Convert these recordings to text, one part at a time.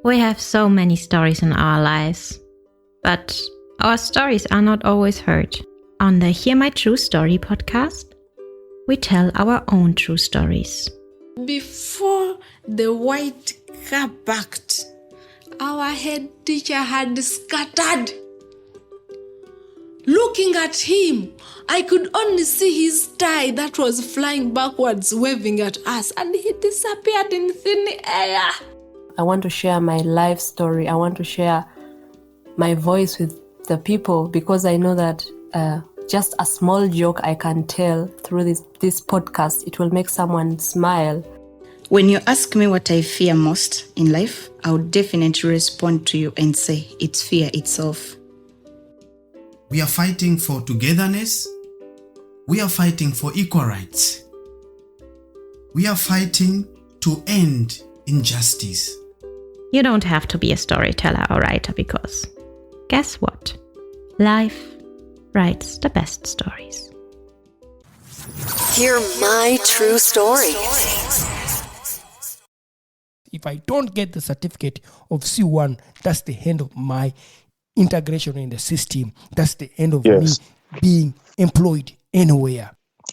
We have so many stories in our lives, but our stories are not always heard. On the Hear My True Story podcast, we tell our own true stories. Before the white car backed, our head teacher had scattered. Looking at him, I could only see his tie that was flying backwards, waving at us, and he disappeared in thin air. I want to share my life story. I want to share my voice with the people because I know that just a small joke I can tell through this podcast, it will make someone smile. When you ask me what I fear most in life, I would definitely respond to you and say it's fear itself. We are fighting for togetherness. We are fighting for equal rights. We are fighting to end injustice. You don't have to be a storyteller or writer because, guess what? Life writes the best stories. Hear my true story. If I don't get the certificate of C1, that's the end of my integration in the system. That's the end of me being employed anywhere.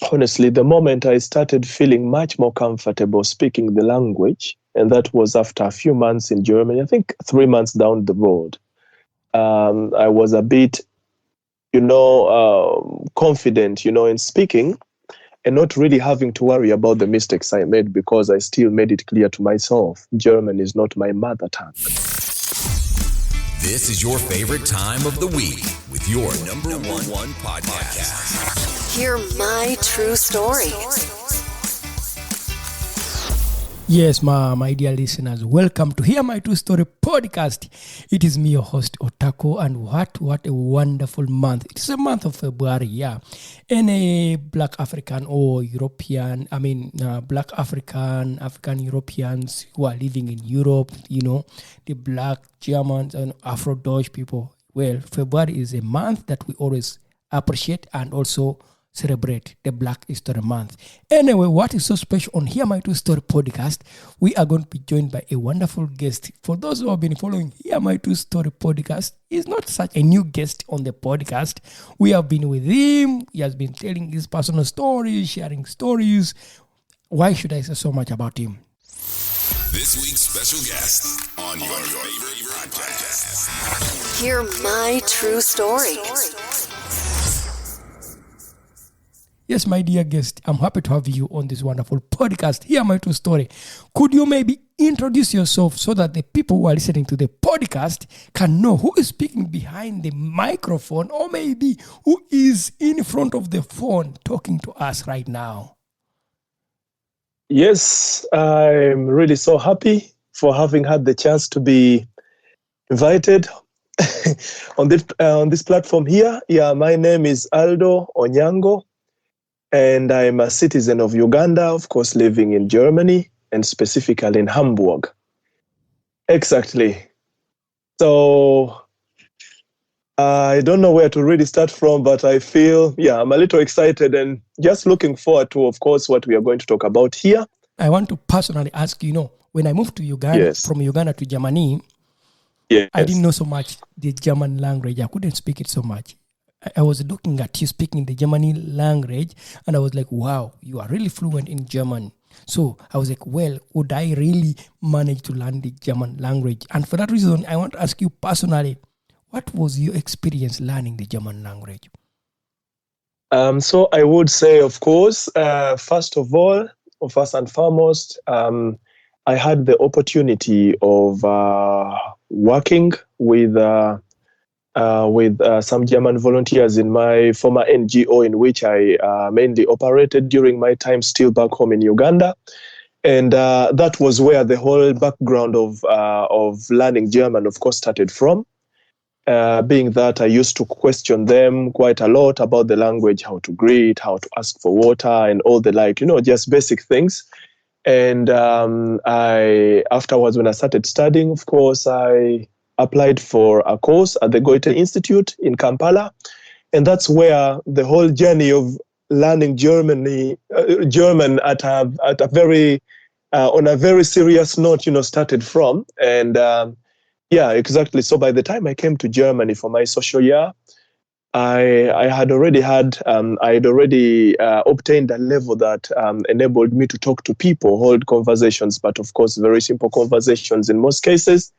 Honestly, the moment I started feeling much more comfortable speaking the language, and that was after a few months in Germany, I think 3 months down the road, I was a bit, confident, in speaking and not really having to worry about the mistakes I made because I still made it clear to myself, German is not my mother tongue. This is your favorite time of the week with your number one podcast. Hear my true story. Yes, my dear listeners, welcome to Hear My True Story podcast. It is me, your host, Otako, and what a wonderful month. It's a month of February, yeah. Any Black African or European, Black African Europeans who are living in Europe, the Black Germans and Afro-Dutch people. Well, February is a month that we always appreciate and also celebrate the Black History Month. Anyway, what is so special on Hear My True Story podcast, we are going to be joined by a wonderful guest. For those who have been following Hear My True Story podcast, he's not such a new guest on the podcast. We have been with him. He has been telling his personal stories, sharing stories. Why should I say so much about him? This week's special guest on your favorite podcast. Hear my true story. Yes, my dear guest, I'm happy to have you on this wonderful podcast. Hear My True Story. Could you maybe introduce yourself so that the people who are listening to the podcast can know who is speaking behind the microphone or maybe who is in front of the phone talking to us right now? Yes, I'm really so happy for having had the chance to be invited on this platform here. Yeah, my name is Aldo Oyango. And I'm a citizen of Uganda, of course, living in Germany and specifically in Hamburg. Exactly. So I don't know where to really start from, but I feel, I'm a little excited and just looking forward to, of course, what we are going to talk about here. I want to personally ask, when I moved to Uganda, from Uganda to Germany, I didn't know so much the German language. I couldn't speak it so much. I was looking at you speaking the German language and I was like, wow, you are really fluent in German. So I was like, well, would I really manage to learn the German language? And for that reason, I want to ask you personally, what was your experience learning the German language? So I would say, of course, first and foremost, I had the opportunity of working with some German volunteers in my former NGO in which I mainly operated during my time still back home in Uganda. And that was where the whole background of learning German, of course, started from. Being that I used to question them quite a lot about the language, how to greet, how to ask for water and all the like, just basic things. And afterwards, when I started studying, of course, I applied for a course at the Goethe Institute in Kampala. And that's where the whole journey of learning German at a very, on a very serious note, started from. And Yeah, exactly. So by the time I came to Germany for my social year, I had already obtained a level that enabled me to talk to people, hold conversations, but of course, very simple conversations in most cases.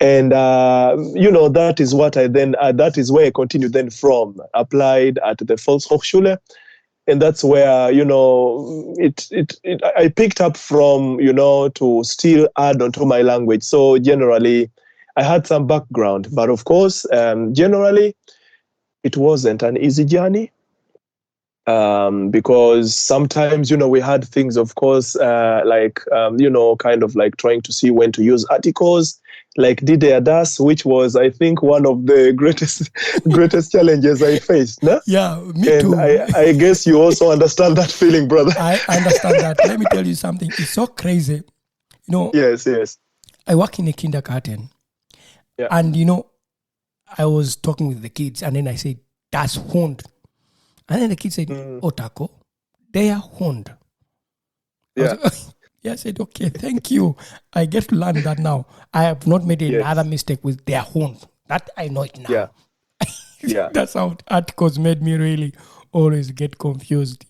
And, that is what that is where I continued then from, applied at the Volkshochschule. And that's where, I picked up from, to still add onto my language. So generally, I had some background, but of course, generally, it wasn't an easy journey. Because sometimes, we had things, of course, kind of like trying to see when to use articles, like Dide Das, which was, I think, one of the greatest challenges I faced. No? Yeah, me too. I guess you also understand that feeling, brother. I understand that. Let me tell you something. It's so crazy. Yes. I work in a kindergarten. Yeah. And, I was talking with the kids and then I said, "Das Hund." And then the kids said, "Otako, they are Hund." Yeah. I said, "Okay, thank you. I get to learn that now. I have not made another mistake with their Hund. That I know it now." Yeah. Yeah. That's how articles made me really always get confused.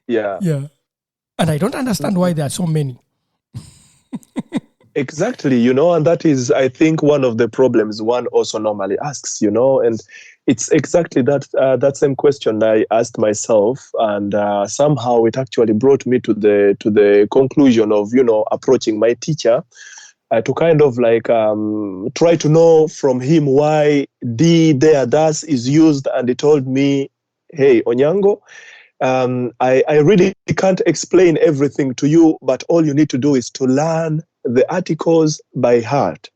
Yeah. Yeah. And I don't understand why there are so many. Exactly, and that is, I think, one of the problems one also normally asks, and it's exactly that same question I asked myself, and somehow it actually brought me to the conclusion of, approaching my teacher to kind of like try to know from him why there, das is used, and he told me, "Hey, Onyango, I really can't explain everything to you, but all you need to do is to learn the articles by heart."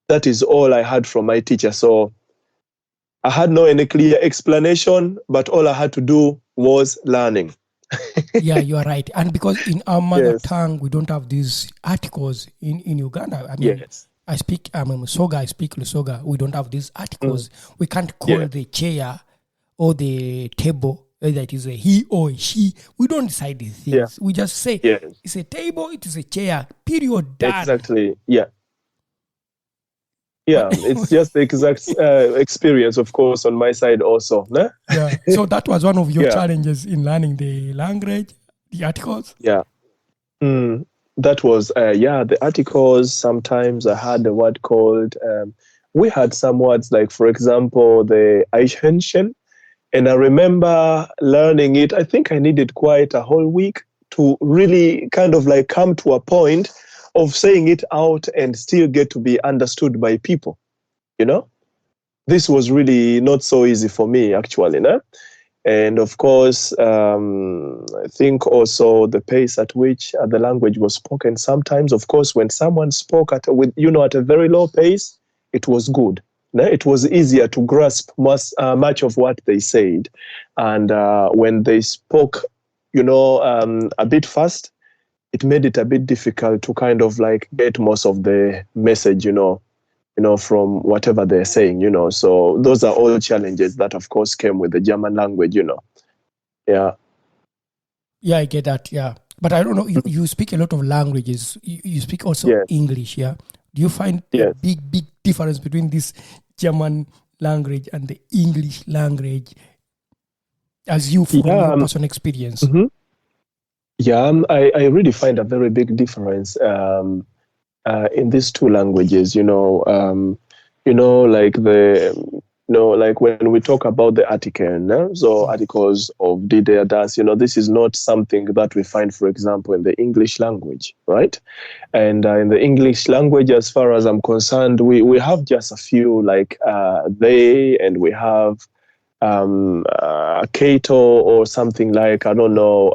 That is all I had from my teacher. So I had no any clear explanation, but all I had to do was learning. Yeah, you are right. And because in our mother tongue, we don't have these articles in Uganda. I mean, I speak Musoga, I speak Lusoga. We don't have these articles. We can't call the chair or the table, whether it is a he or a she. We don't decide these things. Yeah. We just say, it's a table, it is a chair, period, done. Exactly, yeah. Yeah, it's just the exact experience, of course, on my side also. No? Yeah. So that was one of your challenges in learning the language, the articles? Yeah. That was, the articles. Sometimes I had a word called, we had some words like, for example, the Eichhörnchen. And I remember learning it. I think I needed quite a whole week to really kind of like come to a point of saying it out and still get to be understood by people. This was really not so easy for me, actually. No? And of course, I think also the pace at which the language was spoken. Sometimes, of course, when someone spoke at a very low pace, it was good. It was easier to grasp much of what they said. And when they spoke, a bit fast, it made it a bit difficult to kind of like get most of the message, from whatever they're saying, So those are all challenges that, of course, came with the German language, Yeah. Yeah, I get that, yeah. But I don't know, you speak a lot of languages. You speak also English, yeah? Do you find a big difference between this German language and the English language as you from your personal experience? Mm-hmm. Yeah, I really find a very big difference in these two languages. Like when we talk about the article, so articles of did, das, this is not something that we find, for example, in the English language, right? And in the English language, as far as I'm concerned, we have just a few like they, and we have Kato or something like, I don't know,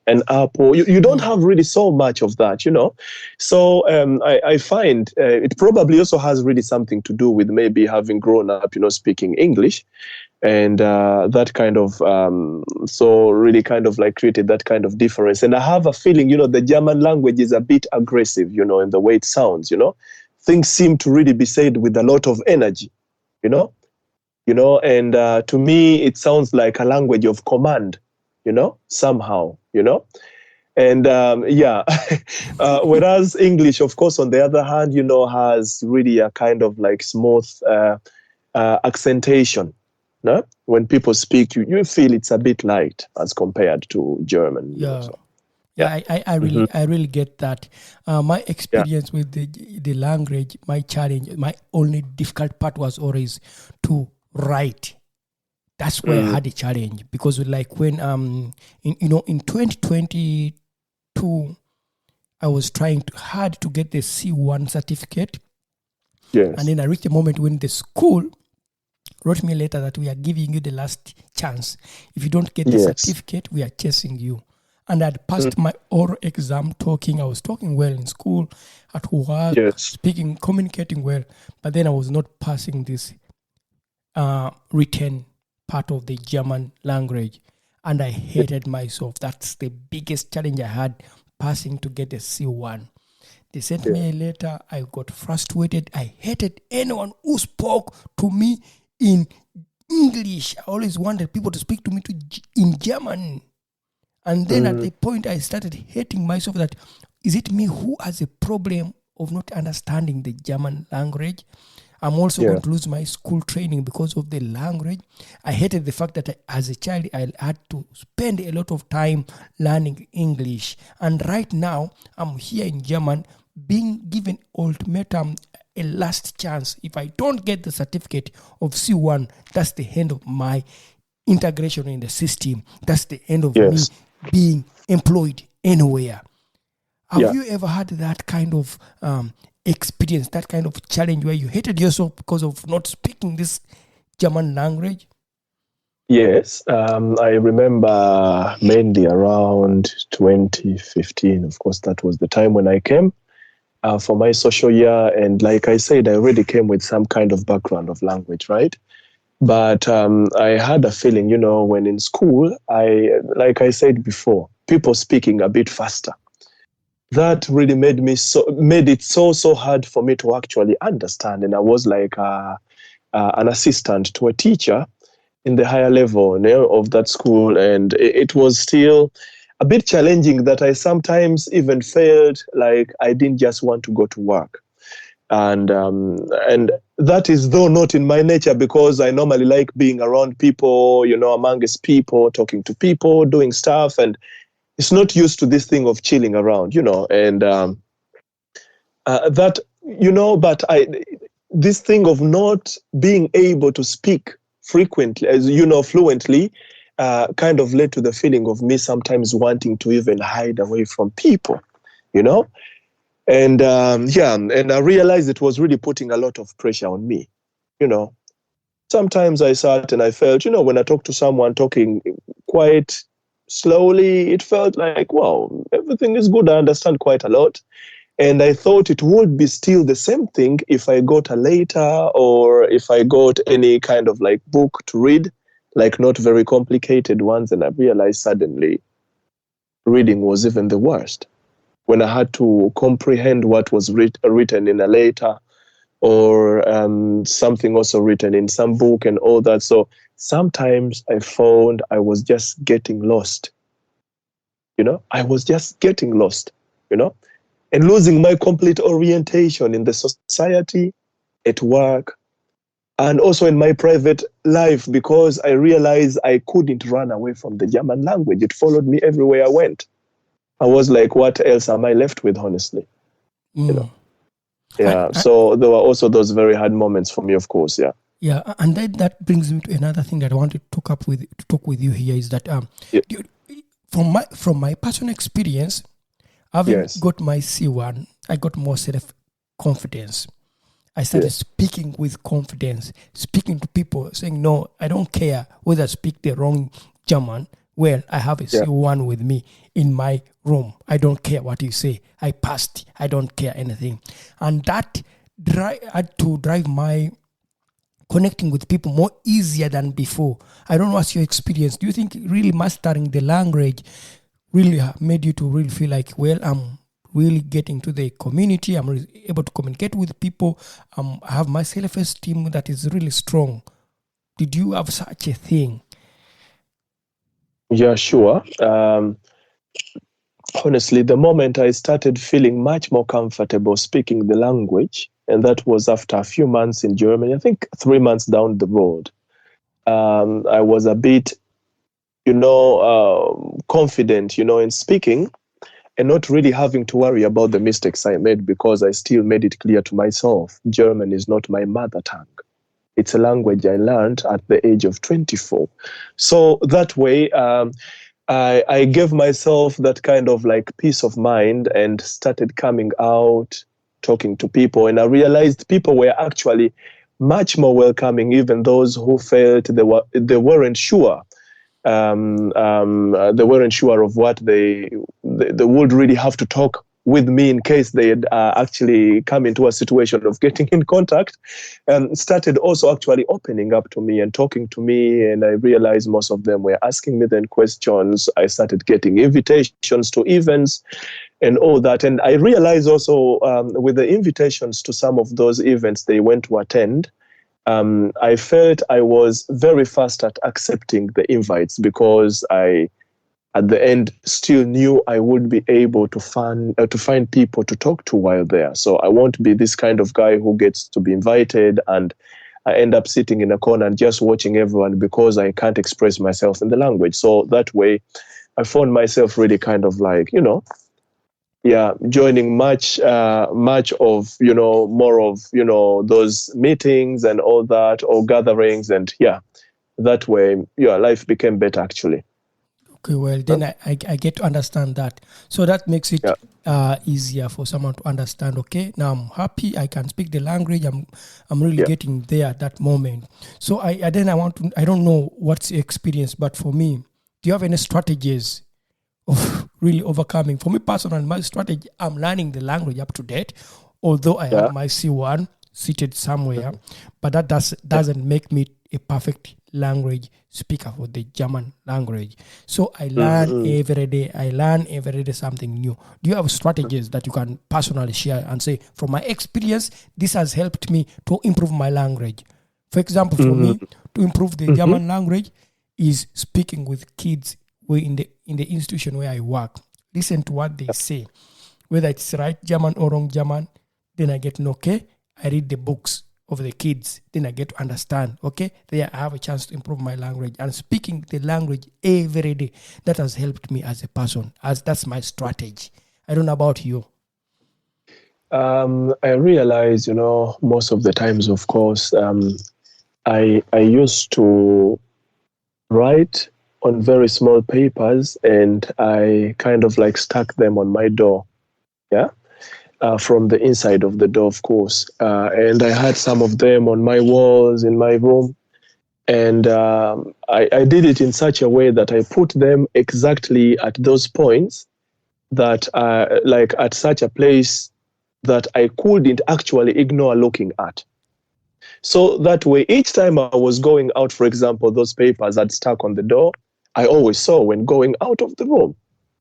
an apple. You don't have really so much of that, So I find it probably also has really something to do with maybe having grown up, speaking English. And that kind of, so really kind of like created that kind of difference. And I have a feeling, the German language is a bit aggressive, in the way it sounds, Things seem to really be said with a lot of energy, and to me, it sounds like a language of command, somehow, And whereas English, of course, on the other hand, has really a kind of like smooth accentation. No? When people speak, you feel it's a bit light as compared to German. Yeah. I really get that. My experience with the language, my challenge, my only difficult part was always to write. That's where I had a challenge, because like when in 2022 I was trying hard to get the C1 certificate. Yes. And then I reached a moment when the school wrote me a letter that we are giving you the last chance. If you don't get the certificate, we are chasing you. And I'd passed my oral exam I was talking well in school, at work, speaking, communicating well, but then I was not passing this written part of the German language, and I hated myself. That's the biggest challenge I had, passing to get a C1. They sent me a letter. I got frustrated. I hated anyone who spoke to me in English. I always wanted people to speak to me in German. And then at the point I started hating myself, that is it me who has a problem of not understanding the German language? I'm also going to lose my school training because of the language. I hated the fact that as a child, I had to spend a lot of time learning English. And right now, I'm here in German, being given ultimatum, a last chance. If I don't get the certificate of C1, that's the end of my integration in the system. That's the end of me being employed anywhere. Have you ever had that kind of experience, that kind of challenge where you hated yourself because of not speaking this German language? Yes, I remember mainly around 2015. Of course, that was the time when I came for my social year. And like I said, I already came with some kind of background of language, right? But I had a feeling, when in school, like I said before, people speaking a bit faster. That really made it so hard for me to actually understand. And I was like an assistant to a teacher in the higher level of that school. And it was still a bit challenging that I sometimes even felt like I didn't just want to go to work. And that is though not in my nature, because I normally like being around people, amongst people, talking to people, doing stuff. And it's not used to this thing of chilling around, and that, but this thing of not being able to speak frequently, as fluently, kind of led to the feeling of me sometimes wanting to even hide away from people, and and I realized it was really putting a lot of pressure on me, Sometimes I sat and I felt, when I talked to someone talking quite slowly, it felt like, wow, everything is good. I understand quite a lot. And I thought it would be still the same thing if I got a letter or if I got any kind of like book to read, like not very complicated ones. And I realized suddenly reading was even the worst. When I had to comprehend what was written in a letter or something also written in some book and all that. So sometimes I found I was just getting lost. I was just getting lost, and losing my complete orientation in the society, at work, and also in my private life, because I realized I couldn't run away from the German language. It followed me everywhere I went. I was like, what else am I left with, honestly? Yeah, so there were also those very hard moments for me, of course, yeah. Yeah, and then that brings me to another thing that I want to talk with you here is that from my personal experience, having got my C1, I got more self-confidence. I started speaking with confidence, speaking to people, saying, no, I don't care whether I speak the wrong German. Well, I have a C1 with me in my room. I don't care what you say. I passed. I don't care anything. And that had to drive my connecting with people more easier than before. I don't know what's your experience. Do you think really mastering the language really made you to really feel like, well, I'm really getting to the community. I'm really able to communicate with people. I have my self-esteem that is really strong. Did you have such a thing? Yeah, sure. honestly, the moment I started feeling much more comfortable speaking the language, and that was after a few months in Germany, I think 3 months down the road, I was a bit, confident, in speaking and not really having to worry about the mistakes I made because I still made it clear to myself, German is not my mother tongue. It's a language I learned at the age of 24. So that way, I gave myself that kind of like peace of mind and started coming out, talking to people. And I realized people were actually much more welcoming, even those who felt they weren't sure. They weren't sure of what they would really have to talk with me in case they had actually come into a situation of getting in contact, and started also actually opening up to me and talking to me. And I realized most of them were asking me then questions. I started getting invitations to events and all that. And I realized also with the invitations to some of those events they went to attend, I felt I was very fast at accepting the invites because I, at the end, still knew I would be able to find people to talk to while there. So I won't be this kind of guy who gets to be invited and I end up sitting in a corner and just watching everyone because I can't express myself in the language. So that way, I found myself really kind of like, joining much of, more of, those meetings and all that, or gatherings. And that way, life became better actually. Okay, well, then I get to understand that. So that makes it easier for someone to understand, okay, now I'm happy, I can speak the language, I'm really getting there at that moment. So I don't know what's the experience, but for me, do you have any strategies of really overcoming? For me personally, my strategy, I'm learning the language up to date, although I have my C1 seated somewhere, but that doesn't make me a perfect language speaker for the German language. So I learn every day. I learn every day something new. Do you have strategies that you can personally share and say, from my experience, this has helped me to improve my language? For example, for me, to improve the German language is speaking with kids in the institution where I work. Listen to what they say, whether it's right German or wrong German. Then I get to know, okay, I read the books of the kids, then I get to understand, okay, there I have a chance to improve my language. And speaking the language every day, that has helped me as a person, as that's my strategy. I don't know about you. I realize, most of the times, of course, I used to write on very small papers and I kind of like stuck them on my door. From the inside of the door, of course. And I had some of them on my walls in my room. And I did it in such a way that I put them exactly at those points that, like at such a place that I couldn't actually ignore looking at. So that way, each time I was going out, for example, those papers I'd stuck on the door, I always saw when going out of the room.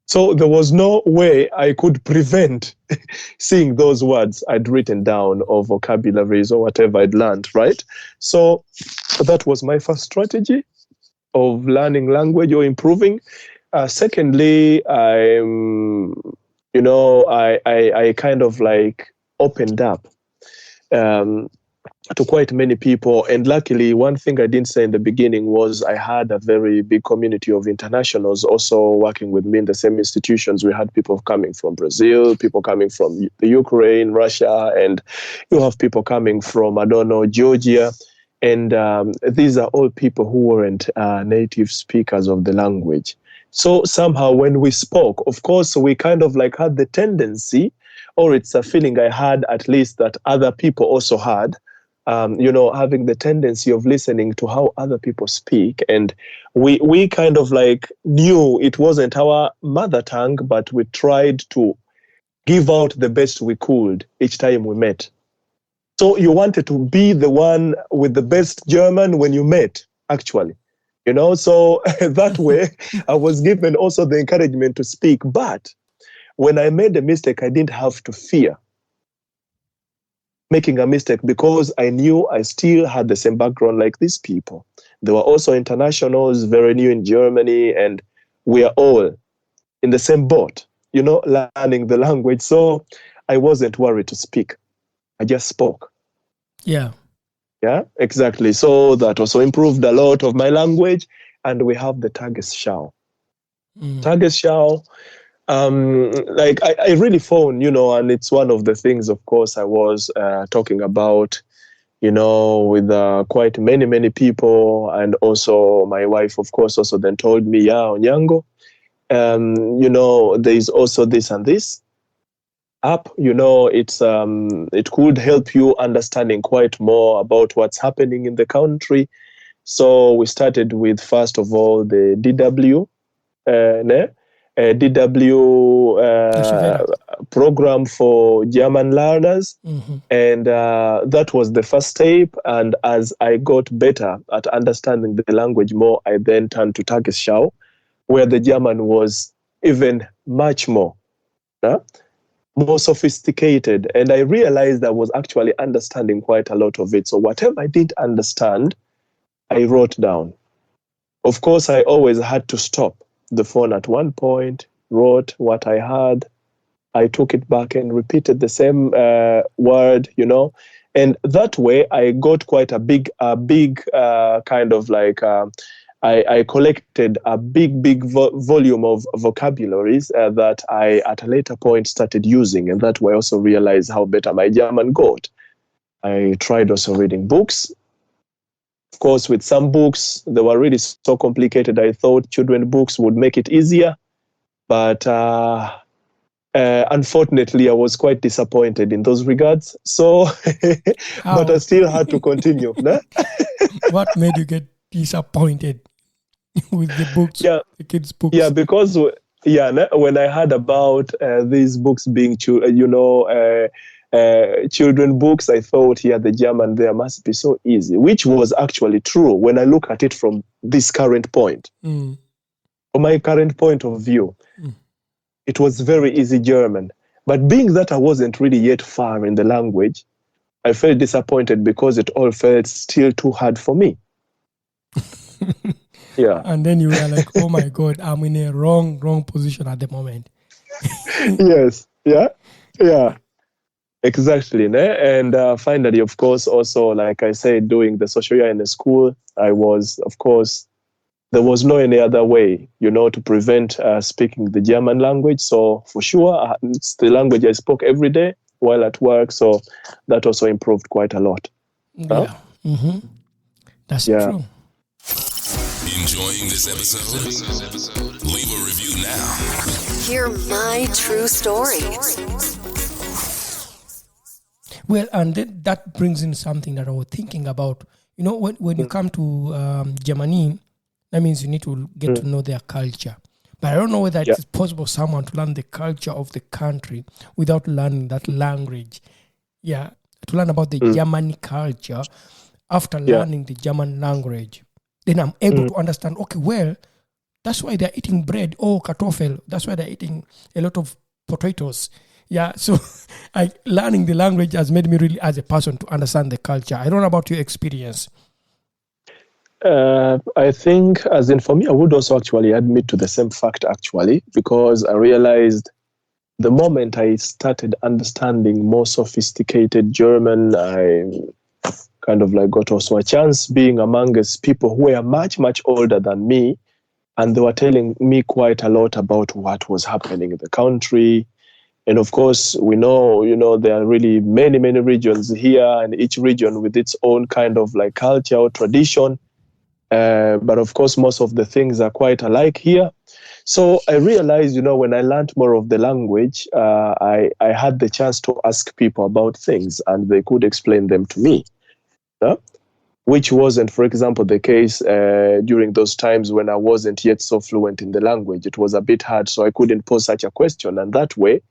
So there was no way I could prevent seeing those words I'd written down or vocabularies or whatever I'd learned, right? So that was my first strategy of learning language or improving. Secondly, I kind of like opened up to quite many people. And luckily, one thing I didn't say in the beginning was I had a very big community of internationals also working with me in the same institutions. We had people coming from Brazil, people coming from the Ukraine, Russia, and you have people coming from, Georgia. And these are all people who weren't native speakers of the language. So somehow when we spoke, of course, we kind of like had the tendency, or it's a feeling I had at least that other people also had, having the tendency of listening to how other people speak. And we kind of like knew it wasn't our mother tongue, but we tried to give out the best we could each time we met. So you wanted to be the one with the best German when you met, actually. So that way I was given also the encouragement to speak. But when I made a mistake, I didn't have to fear making a mistake because I knew I still had the same background like these people. They were also internationals, very new in Germany, and we are all in the same boat. learning the language. So I wasn't worried to speak. I just spoke. Yeah. Yeah, exactly. So that also improved a lot of my language. And we have the Tagesschau. Tagesschau, like I really found, and it's one of the things, of course, I was talking about, with quite many people. And also my wife, of course, also then told me, Onyango, there is also this and this app, it could help you understanding quite more about what's happening in the country. So we started with, first of all, the DW, program for German learners. And that was the first step. And as I got better at understanding the language more, I then turned to Tagesschau, where the German was even much more sophisticated. And I realized I was actually understanding quite a lot of it. So whatever I didn't understand, I wrote down. Of course, I always had to stop the phone at one point, wrote what I had. I took it back and repeated the same word, and that way I got quite a big kind of like, I collected a big volume of vocabularies that I, at a later point, started using. And that way I also realized how better my German got. I tried also reading books. Of course, with some books, they were really so complicated. I thought children's books would make it easier. But unfortunately, I was quite disappointed in those regards. So, but I still had to continue. What made you get disappointed with the books, the kids' books? Yeah, because when I heard about these books being, children books, I thought, the German there must be so easy, which was actually true when I look at it from this current point. From my current point of view, it was very easy German. But being that I wasn't really yet far in the language, I felt disappointed because it all felt still too hard for me. Yeah. And then you were like, oh my God, I'm in a wrong position at the moment. Yes. Yeah. Exactly. And finally, of course, also, like I said, doing the social year in the school, I was, of course, there was no any other way, to prevent speaking the German language. So for sure, it's the language I spoke every day while at work. So that also improved quite a lot. Yeah. That's true. Enjoying this episode? Leave a review now. Hear my true story. Well, and that brings in something that I was thinking about. When you come to Germany, that means you need to get to know their culture. But I don't know whether it's possible someone to learn the culture of the country without learning that language. Yeah, to learn about the German culture after learning the German language. Then I'm able to understand, okay, well, that's why they're eating bread or kartoffel. That's why they're eating a lot of potatoes. Yeah, so learning the language has made me really, as a person, to understand the culture. I don't know about your experience. I think, as in for me, I would also actually admit to the same fact, actually, because I realized the moment I started understanding more sophisticated German, I kind of like got also a chance being amongst people who were much older than me, and they were telling me quite a lot about what was happening in the country. And of course, we know, there are really many regions here, and each region with its own kind of like culture or tradition. But of course, most of the things are quite alike here. So I realized, when I learned more of the language, I had the chance to ask people about things, and they could explain them to me. Which wasn't, for example, the case during those times when I wasn't yet so fluent in the language. It was a bit hard, so I couldn't pose such a question. And that way,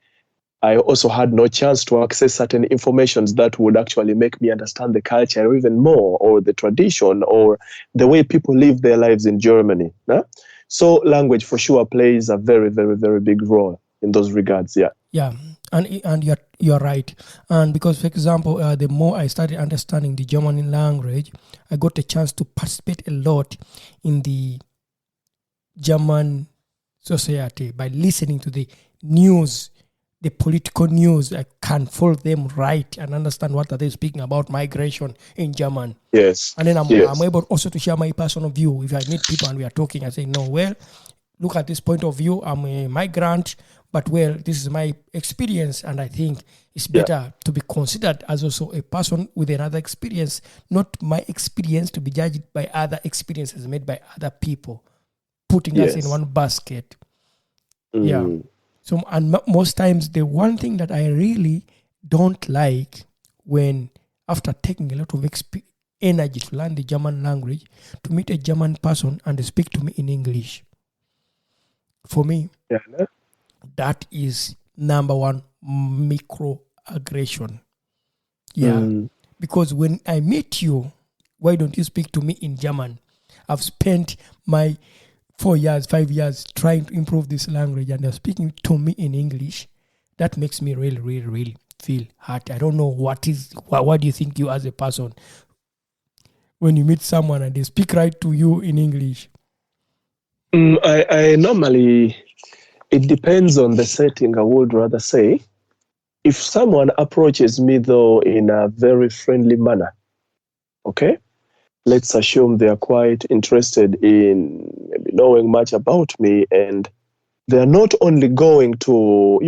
I also had no chance to access certain informations that would actually make me understand the culture even more, or the tradition, or the way people live their lives in Germany. So language for sure plays a very big role in those regards. Yeah, and you're right. And because, for example, the more I started understanding the German language, I got a chance to participate a lot in the German society by listening to the news, the political news, I can follow them right and understand what are they speaking about migration in German. Yes. And then I'm Yes. able also to share my personal view. If I meet people and we are talking, I say, no, well, look at this point of view. I'm a migrant, but well, this is my experience. And I think it's better to be considered as also a person with another experience, not my experience to be judged by other experiences made by other people, putting us in one basket. Yeah. So, and most times, the one thing that I really don't like when, after taking a lot of energy to learn the German language, to meet a German person and they speak to me in English. For me, that is number one microaggression. Yeah. Because when I meet you, why don't you speak to me in German? I've spent my 4 years, 5 years trying to improve this language and they're speaking to me in English. That makes me really, really, really feel hurt. I don't know what do you think you as a person when you meet someone and they speak right to you in English? I normally, it depends on the setting, I would rather say. If someone approaches me though in a very friendly manner, okay? Let's assume they are quite interested in maybe knowing much about me and they're not only going to,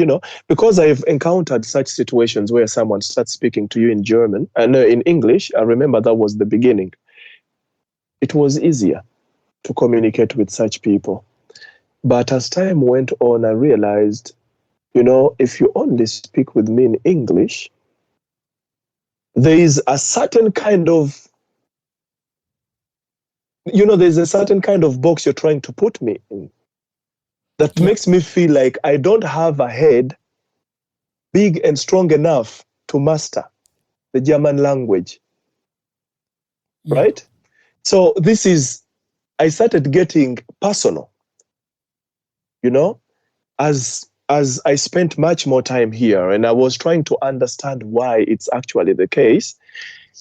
because I've encountered such situations where someone starts speaking to you in German and in English. I remember that was the beginning. It was easier to communicate with such people. But as time went on, I realized, if you only speak with me in English, there is a certain kind of there's a certain kind of box you're trying to put me in that makes me feel like I don't have a head big and strong enough to master the German language. Right? So I started getting personal, as I spent much more time here and I was trying to understand why it's actually the case.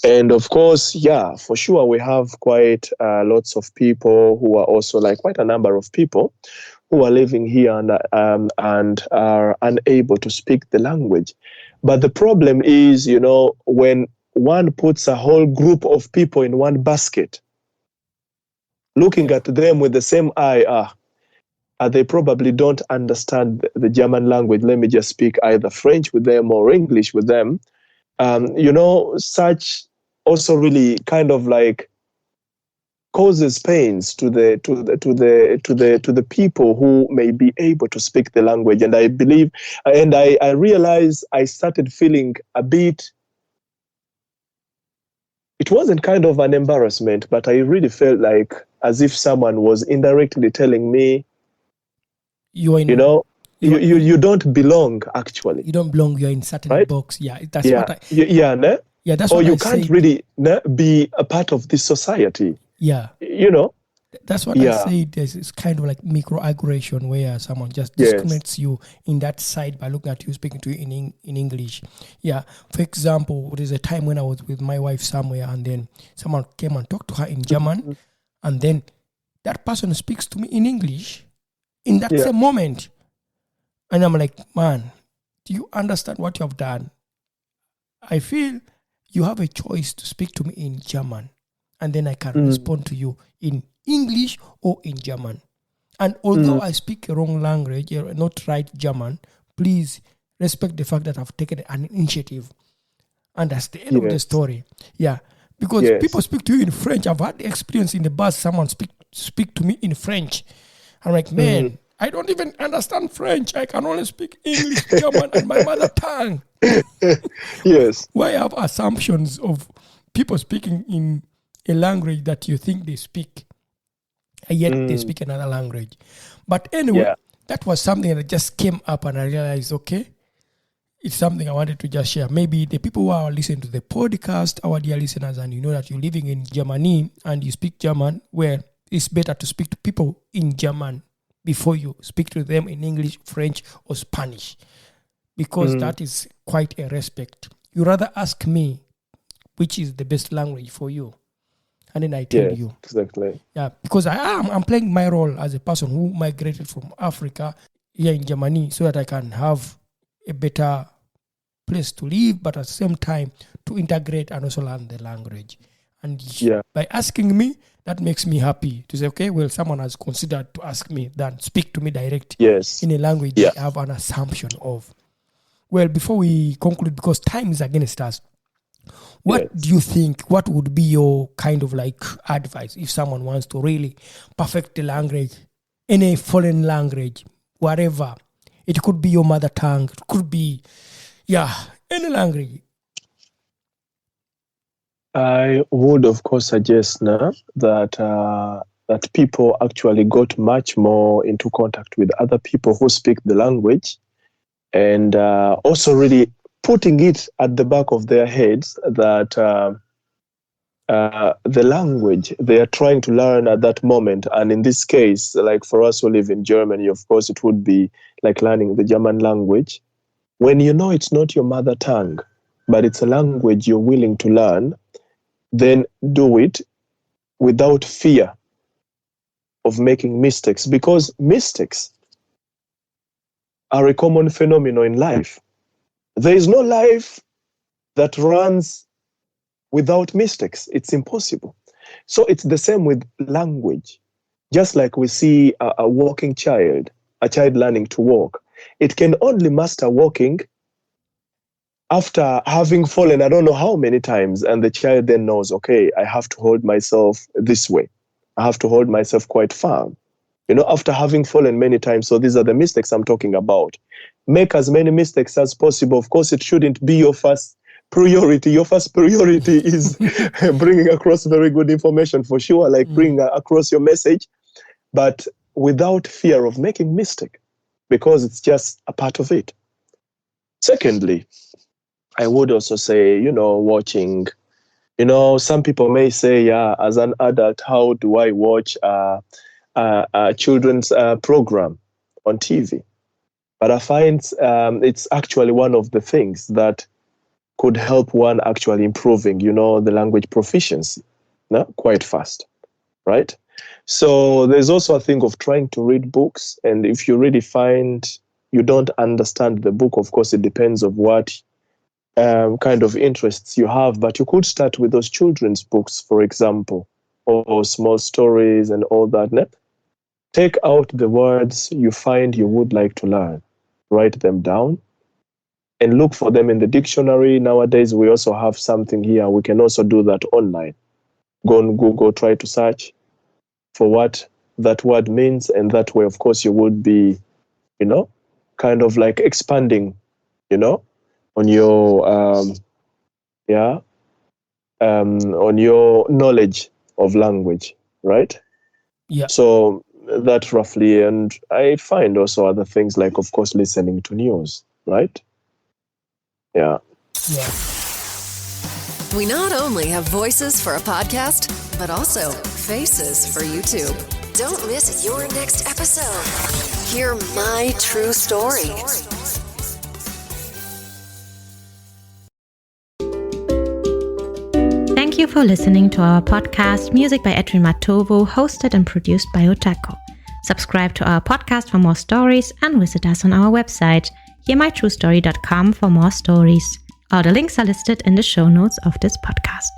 And of course, for sure, we have quite lots of people who are also quite a number of people who are living here and are unable to speak the language. But the problem is, when one puts a whole group of people in one basket, looking at them with the same eye, they probably don't understand the German language. Let me just speak either French with them or English with them. Such also really kind of causes pains to the people who may be able to speak the language. And I believe, and I realized I started feeling a bit. It wasn't kind of an embarrassment, but I really felt as if someone was indirectly telling me, you don't belong, actually. You don't belong, you're in certain box. Yeah, that's what I... that's or what you I can't said. really be a part of this society. Yeah. That's what I said. It's kind of like microaggression where someone just discriminates you in that side by looking at you, speaking to you in English. Yeah. For example, there's a time when I was with my wife somewhere and then someone came and talked to her in German and then that person speaks to me in English in that same moment. And I'm like, man, do you understand what you have done? I feel you have a choice to speak to me in German and then I can respond to you in English or in German. And although I speak a wrong language, not right German, please respect the fact that I've taken an initiative. And that's the end of the story. Yeah. Because people speak to you in French. I've had the experience in the bus, someone speak to me in French. I'm like, man, I don't even understand French. I can only speak English, German, and my mother tongue. Yes. Why have assumptions of people speaking in a language that you think they speak, and yet they speak another language? But anyway, that was something that just came up and I realized, okay, it's something I wanted to just share. Maybe the people who are listening to the podcast, our dear listeners, and you know that you're living in Germany and you speak German, well, it's better to speak to people in German before you speak to them in English, French, or Spanish, because that is quite a respect. You rather ask me which is the best language for you, and then I tell you. Exactly. Yeah, because I'm playing my role as a person who migrated from Africa here in Germany so that I can have a better place to live, but at the same time to integrate and also learn the language. And by asking me, that makes me happy to say, okay, well, someone has considered to ask me than speak to me directly in a language I have an assumption of. Well, before we conclude, because time is against us, what do you think, what would be your kind of like advice if someone wants to really perfect the language, any foreign language, whatever? It could be your mother tongue, it could be, any language. I would, of course, suggest now that people actually got much more into contact with other people who speak the language, and also really putting it at the back of their heads that the language they are trying to learn at that moment, and in this case, like for us who live in Germany, of course, it would be like learning the German language. When you know it's not your mother tongue, but it's a language you're willing to learn, then do it without fear of making mistakes, because mistakes are a common phenomenon in life. There is no life that runs without mistakes. It's impossible. So it's the same with language. Just like we see a walking child, a child learning to walk, it can only master walking after having fallen I don't know how many times, and the child then knows, okay, I have to hold myself this way. I have to hold myself quite firm. After having fallen many times. So these are the mistakes I'm talking about. Make as many mistakes as possible. Of course, it shouldn't be your first priority. Your first priority is bringing across very good information for sure, like bringing across your message, but without fear of making mistake, because it's just a part of it. Secondly, I would also say, watching, some people may say, as an adult, how do I watch a children's program on TV? But I find it's actually one of the things that could help one actually improving, the language proficiency quite fast, right? So there's also a thing of trying to read books. And if you really find you don't understand the book, of course, it depends on what kind of interests you have, but you could start with those children's books, for example, or small stories and all that. Take out the words you find you would like to learn, write them down, and look for them in the dictionary. Nowadays, we also have something here. We can also do that online. Go on Google, try to search for what that word means, and that way, of course, you would be, kind of like expanding, on your on your knowledge of language, right? Yeah. So that roughly, and I find also other things like, of course, listening to news, right? Yeah. We not only have voices for a podcast, but also faces for YouTube. Don't miss your next episode. Hear my true story. Thank you for listening to our podcast, Music by Edwin Matovo, hosted and produced by Otako. Subscribe to our podcast for more stories and visit us on our website, hearmytruestory.com, for more stories. All the links are listed in the show notes of this podcast.